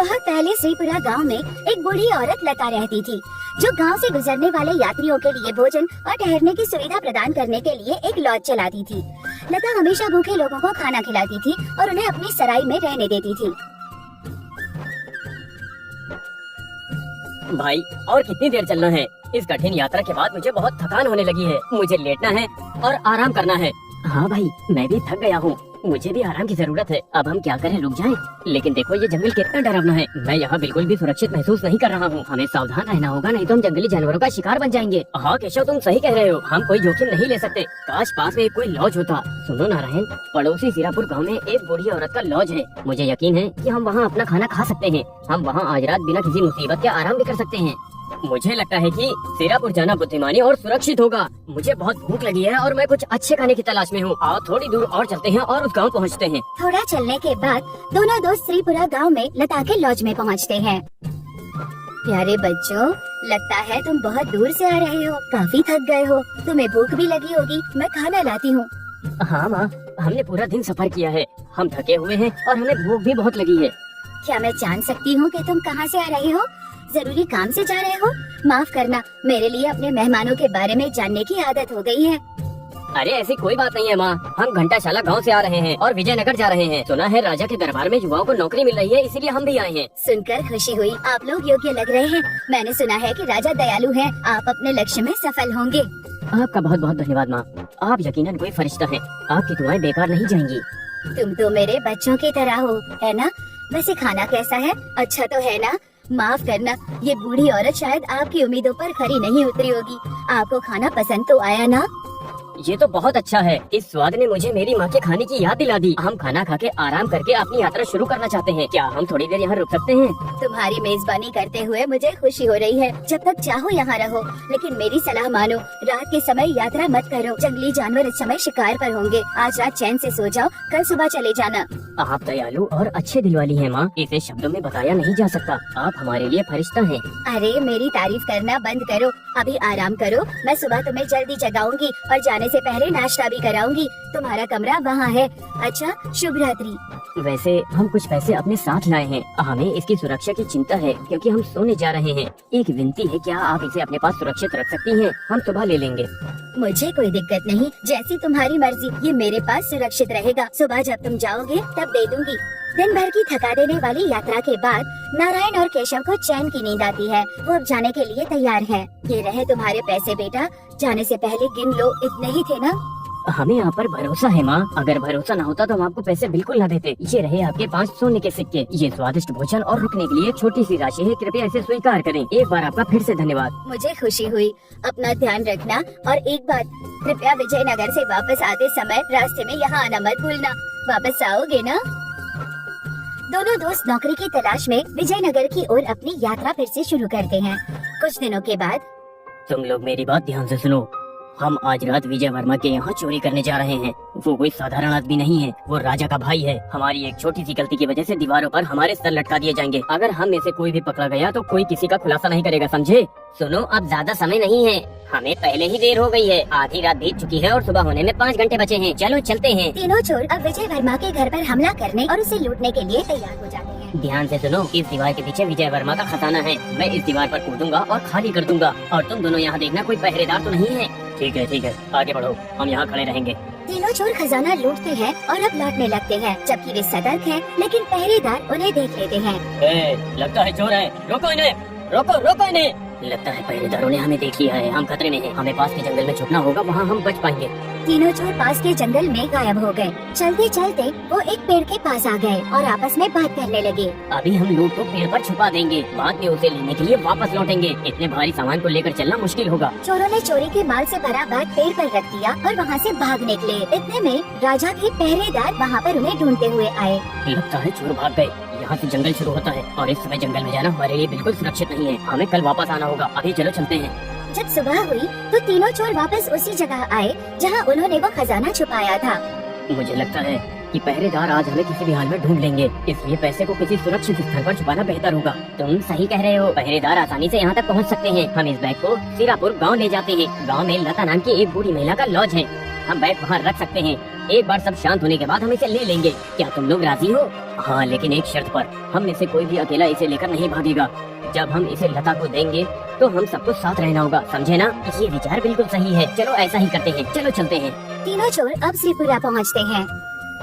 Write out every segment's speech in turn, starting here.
बहुत पहले श्रीपुरा गांव में एक बूढ़ी औरत लता रहती थी, जो गांव से गुजरने वाले यात्रियों के लिए भोजन और ठहरने की सुविधा प्रदान करने के लिए एक लॉज चलाती थी। लता हमेशा भूखे लोगों को खाना खिलाती थी और उन्हें अपनी सराय में रहने देती थी। भाई और कितनी देर चलना है? इस कठिन यात्रा के बाद मुझे बहुत थकान होने लगी है। मुझे लेटना है और आराम करना है। हाँ भाई, मैं भी थक गया हूँ। मुझे भी आराम की जरूरत है। अब हम क्या करें, रुक जाएं? लेकिन देखो ये जंगल कितना डरावना है। मैं यहाँ बिल्कुल भी सुरक्षित महसूस नहीं कर रहा हूँ। हमें सावधान रहना होगा, नहीं तो हम जंगली जानवरों का शिकार बन जाएंगे। हाँ केशव, तुम सही कह रहे हो। हम कोई जोखिम नहीं ले सकते। काश पास में कोई लॉज होता। सुनो नारायण, पड़ोसी सिरापुर गाँव में एक बूढ़ी औरत का लॉज है। मुझे यकीन है कि हम वहाँ अपना खाना खा सकते हैं। हम वहाँ आज रात बिना किसी मुसीबत के आराम भी कर सकते हैं। मुझे लगता है कि सिरापुर जाना बुद्धिमानी और सुरक्षित होगा। मुझे बहुत भूख लगी है और मैं कुछ अच्छे खाने की तलाश में हूँ। आओ थोड़ी दूर और चलते हैं और उस गांव पहुँचते हैं। थोड़ा चलने के बाद दोनों दोस्त श्रीपुरा गांव में लता के लॉज में पहुँचते हैं। प्यारे बच्चों, लगता है तुम बहुत दूर से आ रहे हो, काफी थक गए हो। तुम्हें भूख भी लगी होगी, मैं खाना लाती हूँ। हाँ माँ, हमने पूरा दिन सफर किया है। हम थके हुए हैं और हमें भूख भी बहुत लगी है। क्या मैं जान सकती हूँ कि तुम कहाँ से आ रहे हो? जरूरी काम से जा रहे हो? माफ करना, मेरे लिए अपने मेहमानों के बारे में जानने की आदत हो गई है। अरे ऐसी कोई बात नहीं है माँ, हम घंटाशाला गांव से आ रहे हैं और विजयनगर जा रहे हैं। सुना है राजा के दरबार में युवाओं को नौकरी मिल रही है, इसीलिए हम भी आए हैं। सुनकर खुशी हुई, आप लोग योग्य लग रहे हैं। मैंने सुना है कि राजा दयालु हैं, आप अपने लक्ष्य में सफल होंगे। आपका बहुत बहुत धन्यवाद माँ, आप यकीनन कोई फरिश्ता हैं। आपकी दुआएं बेकार नहीं जाएंगी। तुम तो मेरे बच्चों की तरह हो, है ना? वैसे खाना कैसा है? अच्छा तो है ना? माफ करना, ये बूढ़ी औरत शायद आपकी उम्मीदों पर खरी नहीं उतरी होगी। आपको खाना पसंद तो आया ना? ये तो बहुत अच्छा है। इस स्वाद ने मुझे मेरी माँ के खाने की याद दिला दी। हम खाना खा के आराम करके अपनी यात्रा शुरू करना चाहते हैं। क्या हम थोड़ी देर यहाँ रुक सकते हैं? तुम्हारी मेजबानी करते हुए मुझे खुशी हो रही है। जब तक चाहो यहाँ रहो, लेकिन मेरी सलाह मानो, रात के समय यात्रा मत करो। जंगली जानवर इस समय शिकार पर होंगे। आज रात चैन से सो जाओ, कल सुबह चले जाना। आप दयालु और अच्छे दिल वाली हैं माँ, इसे शब्दों में बताया नहीं जा सकता। आप हमारे लिए फरिश्ता हैं। अरे मेरी तारीफ करना बंद करो, अभी आराम करो। मैं सुबह तुम्हें जल्दी जगाऊंगी और जाने से पहले नाश्ता भी कराऊंगी। तुम्हारा कमरा वहाँ है। अच्छा, शुभ रात्रि। वैसे हम कुछ पैसे अपने साथ लाए हैं। हमें इसकी सुरक्षा की चिंता है क्योंकि हम सोने जा रहे हैं। एक विनती है, क्या आप इसे अपने पास सुरक्षित रख सकती हैं? हम सुबह ले लेंगे। मुझे कोई दिक्कत नहीं, जैसी तुम्हारी मर्जी। ये मेरे पास सुरक्षित रहेगा। सुबह जब तुम जाओगे तब दे दूंगी। दिन भर की थका देने वाली यात्रा के बाद नारायण और केशव को चैन की नींद आती है। वो अब जाने के लिए तैयार है। ये रहे तुम्हारे पैसे बेटा, जाने से पहले गिन लो। इतने ही थे ना? हमें आप पर भरोसा है माँ। अगर भरोसा न होता तो हम आपको पैसे बिल्कुल न देते। ये रहे आपके 5 सोने के सिक्के। ये स्वादिष्ट भोजन और रुकने के लिए एक छोटी सी राशि है, कृपया इसे स्वीकार करें। एक बार आपका फिर से धन्यवाद। मुझे खुशी हुई। अपना ध्यान रखना और एक बात, कृपया विजयनगर से वापस आते समय रास्ते में यहाँ आना मत भूलना। वापस आओगे ना? दोनों दोस्त नौकरी की तलाश में विजयनगर की ओर अपनी यात्रा फिर से शुरू करते हैं। कुछ दिनों के बाद, तुम लोग मेरी बात ध्यान से सुनो। हम आज रात विजय वर्मा के यहाँ चोरी करने जा रहे हैं। वो कोई साधारण आदमी नहीं है, वो राजा का भाई है। हमारी एक छोटी सी गलती की वजह से दीवारों पर हमारे सर लटका दिए जाएंगे। अगर हम में से कोई भी पकड़ा गया तो कोई किसी का खुलासा नहीं करेगा, समझे? सुनो, अब ज्यादा समय नहीं है। हमें पहले ही देर हो गई है। आधी रात बीत चुकी है और सुबह होने में 5 घंटे बचे हैं। चलो चलते हैं। तीनों चोर अब विजय वर्मा के घर पर हमला करने और उसे लूटने के लिए तैयार हो जाते हैं। ध्यान से सुनो, इस दीवार के पीछे विजय वर्मा का खजाना है। मैं इस दीवार पर कूदूंगा और खाली कर दूंगा। और तुम दोनों यहाँ देखना, कोई पहरेदार तो नहीं है। ठीक है, आगे बढ़ो, हम यहाँ खड़े रहेंगे। तीनों चोर खजाना लूटते हैं और अब लौटने लगते हैं, जबकि वे सतर्क हैं, लेकिन पहरेदार उन्हें देख लेते हैं। लगता है चोर है, रोको इन्हें, रोको इन्हें। लगता है पहरेदारों ने हमें देख लिया है। हम खतरे में हैं। हमें पास के जंगल में छुपना होगा, वहाँ हम बच पाएंगे। तीनों चोर पास के जंगल में गायब हो गए। चलते चलते वो एक पेड़ के पास आ गए और आपस में बात करने लगे। अभी हम लूट को पेड़ पर छुपा देंगे, बाद में उसे लेने के लिए वापस लौटेंगे। इतने भारी सामान को लेकर चलना मुश्किल होगा। चोरों ने चोरी के माल से भरा बैग पेड़ पर रख दिया और वहाँ से भाग निकले। इतने में राजा के पहरेदार वहाँ पर उन्हें ढूंढते हुए आए। लगता है चोर भाग गए। यहाँ से जंगल शुरू होता है और इस समय जंगल में जाना हमारे लिए बिल्कुल सुरक्षित नहीं है। हमें कल वापस आना होगा। अभी चलो चलते हैं। जब सुबह हुई तो तीनों चोर वापस उसी जगह आए जहाँ उन्होंने वो खजाना छुपाया था। मुझे लगता है कि पहरेदार आज हमें किसी भी हाल में ढूंढ लेंगे, इसलिए पैसे को किसी सुरक्षित स्थान पर छुपाना बेहतर होगा। तुम सही कह रहे हो, पहरेदार आसानी से यहाँ तक पहुँच सकते हैं। हम इस बैग को सिरापुर गाँव ले जाते हैं। गाँव में लता नाम की एक बूढ़ी महिला का लॉज है। हम बैग वहाँ रख सकते हैं। एक बार सब शांत होने के बाद हम इसे ले लेंगे। क्या तुम लोग राजी हो? हाँ, लेकिन एक शर्त पर। हम में से कोई भी अकेला इसे लेकर नहीं भागेगा। जब हम इसे लता को देंगे तो हम सबको साथ रहना होगा, समझे ना? ये विचार बिल्कुल सही है। चलो ऐसा ही करते हैं, चलो चलते हैं। तीनों चोर अब श्रीपुरा पहुंचते हैं।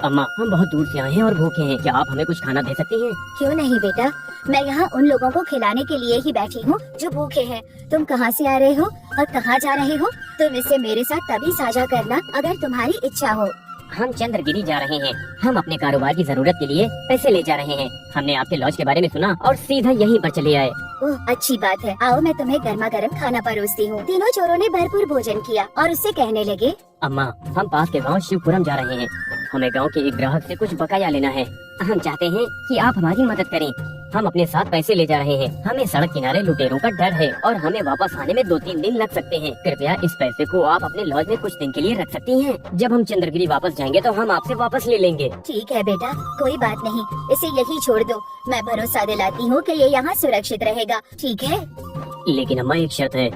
अम्मा, हम बहुत दूर से आए हैं और भूखे हैं। क्या आप हमें कुछ खाना दे सकती हैं? क्यों नहीं बेटा, मैं यहाँ उन लोगों को खिलाने के लिए ही बैठी हूँ जो भूखे हैं। तुम कहाँ से आ रहे हो और कहाँ जा रहे हो? तुम इसे मेरे साथ तभी साझा करना अगर तुम्हारी इच्छा हो। हम चंद्रगिरी जा रहे हैं। हम अपने कारोबार की जरूरत के लिए पैसे ले जा रहे हैं। हमने आपके लॉज के बारे में सुना और सीधा यहीं पर चले आए। ओह, अच्छी बात है। आओ मैं तुम्हें गर्मा गर्म खाना परोसती हूँ। तीनों चोरों ने भरपूर भोजन किया और उससे कहने लगे, अम्मा, हम पास के गांव शिवपुरम जा रहे हैं। हमें गांव के एक ग्राहक से कुछ बकाया लेना है। हम चाहते हैं कि आप हमारी मदद करें। हम अपने साथ पैसे ले जा रहे हैं। हमें सड़क किनारे लुटेरों का डर है और हमें वापस आने में 2-3 दिन लग सकते हैं। कृपया इस पैसे को आप अपने लॉज में कुछ दिन के लिए रख सकती हैं। जब हम चंद्रगिरी वापस जाएंगे तो हम आपसे वापस ले लेंगे। ठीक है बेटा, कोई बात नहीं, इसे यही छोड़ दो। मैं भरोसा दिलाती हूँ कि ये यहाँ सुरक्षित रहेगा, ठीक है? लेकिन अम्मा, एक शर्त है।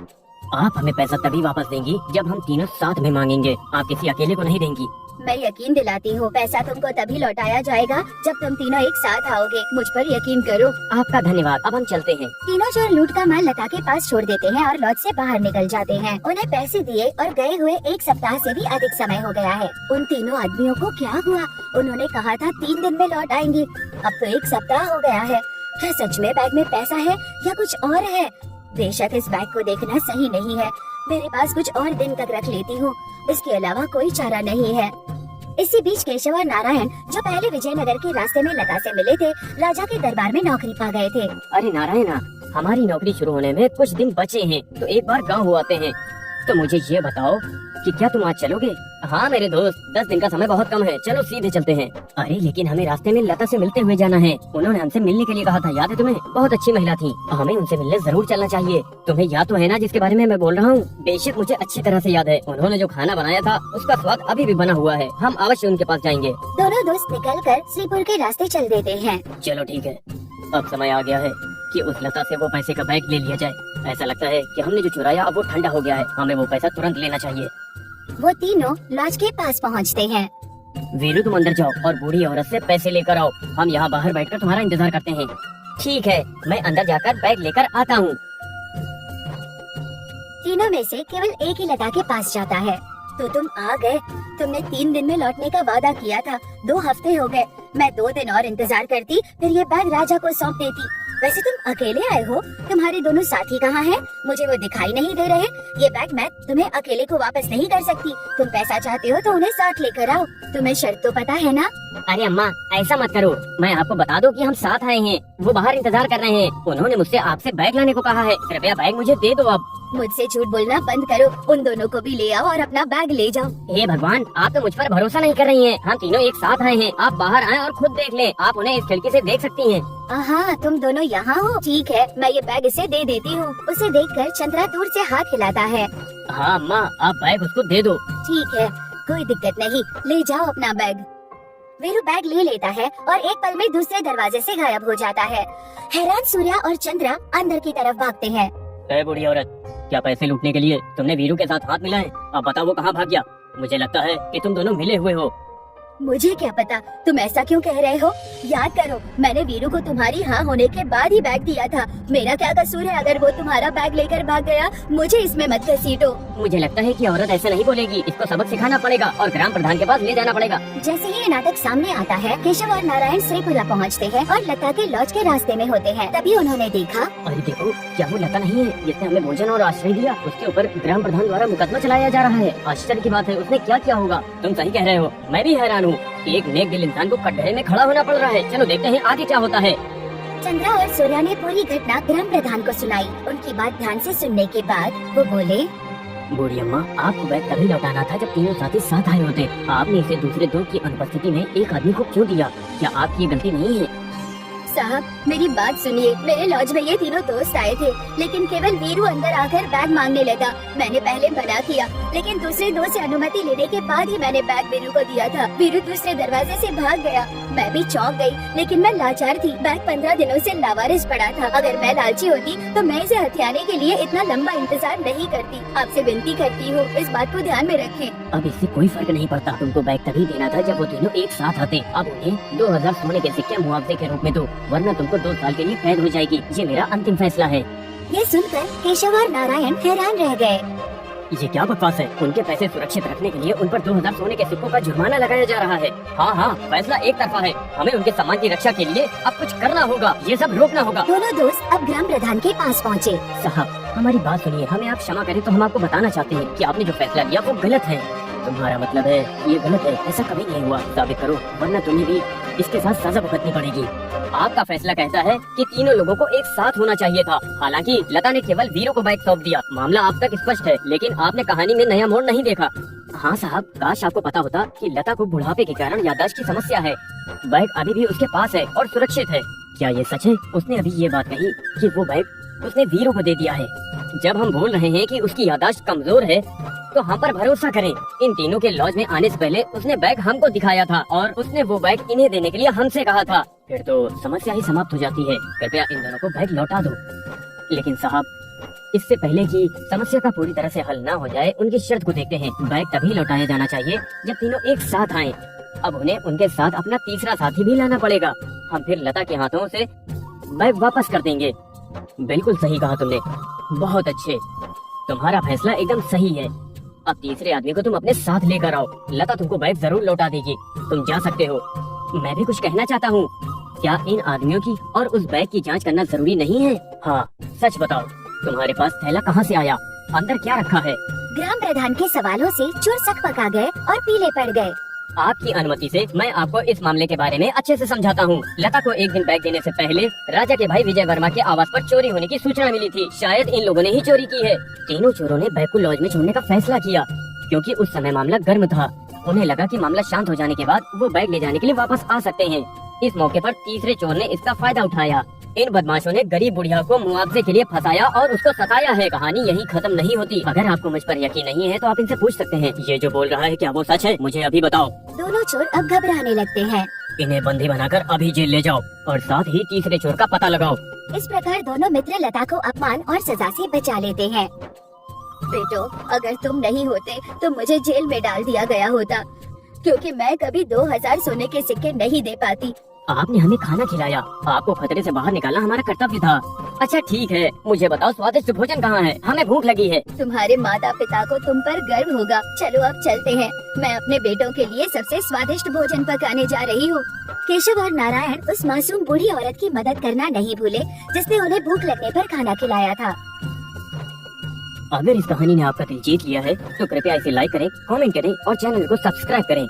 आप हमें पैसा तभी वापस देंगी जब हम तीनों साथ में मांगेंगे। आप किसी अकेले को नहीं देंगी। मैं यकीन दिलाती हूँ, पैसा तुमको तभी लौटाया जाएगा जब तुम तीनों एक साथ आओगे। मुझ पर यकीन करो। आपका धन्यवाद। अब हम चलते हैं। तीनों चोर लूट का माल लता के पास छोड़ देते हैं और लॉज से बाहर निकल जाते हैं। उन्हें पैसे दिए और गए हुए 1 सप्ताह से भी अधिक समय हो गया है। उन तीनों आदमियों को क्या हुआ? उन्होंने कहा था 3 दिन में लौट आएंगे, अब तो 1 सप्ताह हो गया है। क्या सच में बैग में पैसा है या कुछ और है? बेशक इस बैग को देखना सही नहीं है। मेरे पास कुछ और दिन तक रख लेती हूँ, इसके अलावा कोई चारा नहीं है। इसी बीच केशव और नारायण, जो पहले विजयनगर के रास्ते में लता से मिले थे, राजा के दरबार में नौकरी पा गए थे। अरे नारायण, हमारी नौकरी शुरू होने में कुछ दिन बचे हैं, तो एक बार गाँव हो आते हैं। तो मुझे ये बताओ कि क्या तुम आज चलोगे? हाँ मेरे दोस्त, 10 दिन का समय बहुत कम है। चलो सीधे चलते हैं। अरे लेकिन हमें रास्ते में लता से मिलते हुए जाना है। उन्होंने हमसे मिलने के लिए कहा था, याद है तुम्हें? बहुत अच्छी महिला थी। हमें उनसे मिलने जरूर चलना चाहिए। तुम्हें याद तो है ना जिसके बारे में मैं बोल रहा हूँ? बेशक मुझे अच्छी तरह से याद है। उन्होंने जो खाना बनाया था उसका स्वाद अभी भी बना हुआ है। हम अवश्य उनके पास जाएंगे। दोनों दोस्त निकलकर श्रीपुर के रास्ते चल देते हैं। चलो ठीक है, अब समय आ गया है कि उस लता से वो पैसे का बैग ले लिया जाए। ऐसा लगता है कि हमने जो चुराया अब वो ठंडा हो गया है। हमें वो पैसा तुरंत लेना चाहिए। वो तीनों लॉज के पास पहुंचते हैं। वीरू, तुम अंदर जाओ और बूढ़ी औरत से पैसे लेकर आओ। हम यहाँ बाहर बैठकर तुम्हारा इंतजार करते हैं। ठीक है, मैं अंदर जाकर बैग लेकर आता हूँ। तीनों में से केवल एक ही लता के पास जाता है। तो तुम आ गए। तुमने 3 दिन में लौटने का वादा किया था। 2 हफ्ते हो गए। मैं 2 दिन और इंतजार करती, फिर ये बैग राजा को सौंप देती। वैसे तुम अकेले आए हो, तुम्हारे दोनों साथी कहाँ हैं? मुझे वो दिखाई नहीं दे रहे। ये बैग मैं तुम्हें अकेले को वापस नहीं कर सकती। तुम पैसा चाहते हो तो उन्हें साथ लेकर आओ। तुम्हें शर्त तो पता है ना? अरे अम्मा, ऐसा मत करो। मैं आपको बता दूं कि हम साथ आए हैं। वो बाहर इंतजार कर रहे हैं। उन्होंने मुझसे आपसे बैग लाने को कहा है। कृपया बैग मुझे दे दो अब। मुझसे झूठ बोलना बंद करो। उन दोनों को भी ले आओ और अपना बैग ले जाओ। हे भगवान, आप तो मुझ पर भरोसा नहीं कर रही हैं। हम तीनों एक साथ आए हैं। आप बाहर आएं और खुद देख लें। आप उन्हें इस खिड़की से देख सकती हैं। हाँ, तुम दोनों यहाँ हो। ठीक है, मैं ये बैग इसे दे देती हूँ। उसे देखकर चंद्रा दूर से हाथ हिलाता है। हाँ अम्मा, आप बैग उसको दे दो। ठीक है, कोई दिक्कत नहीं, ले जाओ अपना बैग। वीरू बैग ले लेता है और एक पल में दूसरे दरवाजे से गायब हो जाता है। हैरान सूर्या और चंद्रा अंदर की तरफ भागते हैं। ए बूढ़ी औरत, क्या पैसे लूटने के लिए तुमने वीरू के साथ हाथ मिलाए? अब बताओ वो कहाँ भाग गया? मुझे लगता है कि तुम दोनों मिले हुए हो। मुझे क्या पता, तुम ऐसा क्यों कह रहे हो? याद करो, मैंने वीरू को तुम्हारी हाँ होने के बाद ही बैग दिया था। मेरा क्या कसूर है अगर वो तुम्हारा बैग लेकर भाग गया? मुझे इसमें मत घसीटो। मुझे लगता है कि औरत ऐसा नहीं बोलेगी। इसको सबक सिखाना पड़ेगा और ग्राम प्रधान के पास ले जाना पड़ेगा। जैसे ही ये नाटक सामने आता है, केशव और नारायण श्रीपुरा पहुँचते हैं और लता के लॉज के रास्ते में होते हैं। तभी उन्होंने देखा, अरे देखो, क्या वो लता नहीं है जिसने हमें भोजन और आश्रय दिया? उसके ऊपर ग्राम प्रधान द्वारा मुकदमा चलाया जा रहा है। आश्चर्य की बात है, उसने क्या किया होगा? तुम सही कह रहे हो, मैं भी हैरान हूँ। एक नेक दिल इंसान को कटघरे में खड़ा होना पड़ रहा है। चलो देखते हैं आगे क्या होता है। चंद्रा और सूर्या ने पूरी घटना ग्राम प्रधान को सुनाई। उनकी बात ध्यान से सुनने के बाद वो बोले, बूढ़ी अम्मा, आपको बैग तभी लौटाना था जब तीनों साथी साथ आए होते। आपने इसे दूसरे 2 की अनुपस्थिति में एक आदमी को क्यों दिया? क्या आपकी ये गलती नहीं है? साहब मेरी बात सुनिए, मेरे लॉज में ये तीनों दोस्त आए थे, लेकिन केवल वीरू अंदर आकर बैग मांगने लगा। मैंने पहले मना किया, लेकिन दूसरे दोस्त से अनुमति लेने के बाद ही मैंने बैग वीरू को दिया था। वीरू दूसरे दरवाजे से भाग गया। मैं भी चौंक गई, लेकिन मैं लाचार थी। बैग 15 दिनों से लावारिस पड़ा था। अगर मैं लालची होती तो मैं इसे हथियाने के लिए इतना लंबा इंतजार नहीं करती। आपसे विनती करती हूँ, इस बात को ध्यान में रखें। अब इससे कोई फर्क नहीं पड़ता। तुमको बैग तभी देना था जब वो तीनों एक साथ आते। अब उन्हें 2000 सोने के सिक्के मुआवजे के रूप में दो, वरना तुमको 2 साल के लिए कैद हो जाएगी। ये मेरा अंतिम फैसला है। ये सुनकर केशव और नारायण हैरान रह गए। ये क्या बकवास है? उनके पैसे सुरक्षित रखने के लिए उन पर 2000 सोने के सिक्कों का जुर्माना लगाया जा रहा है। हाँ, फैसला एक तरफा है। हमें उनके सम्मान की रक्षा के लिए अब कुछ करना होगा। ये सब रोकना होगा। दोनों दोस्त अब ग्राम प्रधान के पास पहुँचे। साहब हमारी बात सुनिए, हमें आप क्षमा करें तो हम आपको बताना चाहते हैं कि आपने जो फैसला लिया वो गलत है। तुम्हारा मतलब है ये गलत है? ऐसा कभी नहीं हुआ। साबित करो, वरना तुम्हें भी इसके साथ सजा भुगतनी पड़ेगी। आपका फैसला कहता है कि तीनों लोगों को एक साथ होना चाहिए था। हालांकि लता ने केवल वीरू को बैग सौंप दिया। मामला आप तक स्पष्ट है, लेकिन आपने कहानी में नया मोड़ नहीं देखा। हाँ साहब, काश आपको पता होता कि लता को बुढ़ापे के कारण याददाश्त की समस्या है। बैग अभी भी उसके पास है और सुरक्षित है। क्या ये सच है? उसने अभी ये बात कही कि वो बैग उसने वीरू को दे दिया है। जब हम बोल रहे हैं कि उसकी याददाश्त कमजोर है तो हम पर भरोसा करें। इन तीनों के लॉज में आने से पहले उसने बैग हमको दिखाया था और उसने वो बैग इन्हें देने के लिए हमसे कहा था। फिर तो समस्या ही समाप्त हो जाती है। कृपया इन दोनों को बैग लौटा दो। लेकिन साहब, इससे पहले कि समस्या का पूरी तरह से हल ना हो जाए, उनकी शर्त को देखते हैं। बैग तभी लौटाया जाना चाहिए जब तीनों एक साथ आएं। अब उन्हें उनके साथ अपना तीसरा साथी भी लाना पड़ेगा। हम फिर लता के हाथों से बैग वापस कर देंगे। बिल्कुल सही कहा तुमने। बहुत अच्छे, तुम्हारा फैसला एकदम सही है। अब तीसरे आदमी को तुम अपने साथ लेकर आओ। लता तुमको बैग जरूर लौटा देगी। तुम जा सकते हो। मैं भी कुछ कहना चाहता हूँ। क्या इन आदमियों की और उस बैग की जांच करना जरूरी नहीं है? हाँ, सच बताओ, तुम्हारे पास थैला कहाँ से आया? अंदर क्या रखा है? ग्राम प्रधान के सवालों से चोर सक पका गए और पीले पड़ गए। आपकी अनुमति से मैं आपको इस मामले के बारे में अच्छे से समझाता हूँ। लता को एक दिन बैग देने से पहले राजा के भाई विजय वर्मा के आवास पर चोरी होने की सूचना मिली थी। शायद इन लोगों ने ही चोरी की है। तीनों चोरों ने बैग को लॉज में छोड़ने का फैसला किया, क्योंकि उस समय मामला गर्म था। उन्हें लगा कि मामला शांत हो जाने के बाद वो बैग ले जाने के लिए वापस आ सकते हैं। इस मौके पर तीसरे चोर ने इसका फायदा उठाया। इन बदमाशों ने गरीब बुढ़िया को मुआवजे के लिए फंसाया और उसको सताया है। कहानी यही खत्म नहीं होती। अगर आपको मुझ पर यकीन नहीं है तो आप इनसे पूछ सकते हैं। ये जो बोल रहा है क्या वो सच है? मुझे अभी बताओ। दोनों चोर अब घबराने लगते हैं। इन्हें बंदी बनाकर अभी जेल ले जाओ और साथ ही तीसरे चोर का पता लगाओ। इस प्रकार दोनों मित्र लता को अपमान और सजा से बचा लेते हैं। बेटो, अगर तुम नहीं होते तो मुझे जेल में डाल दिया गया होता, क्योंकि मैं कभी 2000 सोने के सिक्के नहीं दे पाती। आपने हमें खाना खिलाया। आपको खतरे से बाहर निकालना हमारा कर्तव्य था। अच्छा ठीक है, मुझे बताओ स्वादिष्ट भोजन कहाँ है? हमें भूख लगी है। तुम्हारे माता पिता को तुम पर गर्व होगा। चलो अब चलते हैं। मैं अपने बेटों के लिए सबसे स्वादिष्ट भोजन पकाने जा रही हूँ। केशव और नारायण उस मासूम बूढ़ी औरत की मदद करना नहीं भूले जिसने उन्हें भूख लगने पर खाना खिलाया था। अगर इस कहानी ने आपका दिल जीत लिया है तो कृपया इसे लाइक करें, कमेंट करें और चैनल को सब्सक्राइब करें।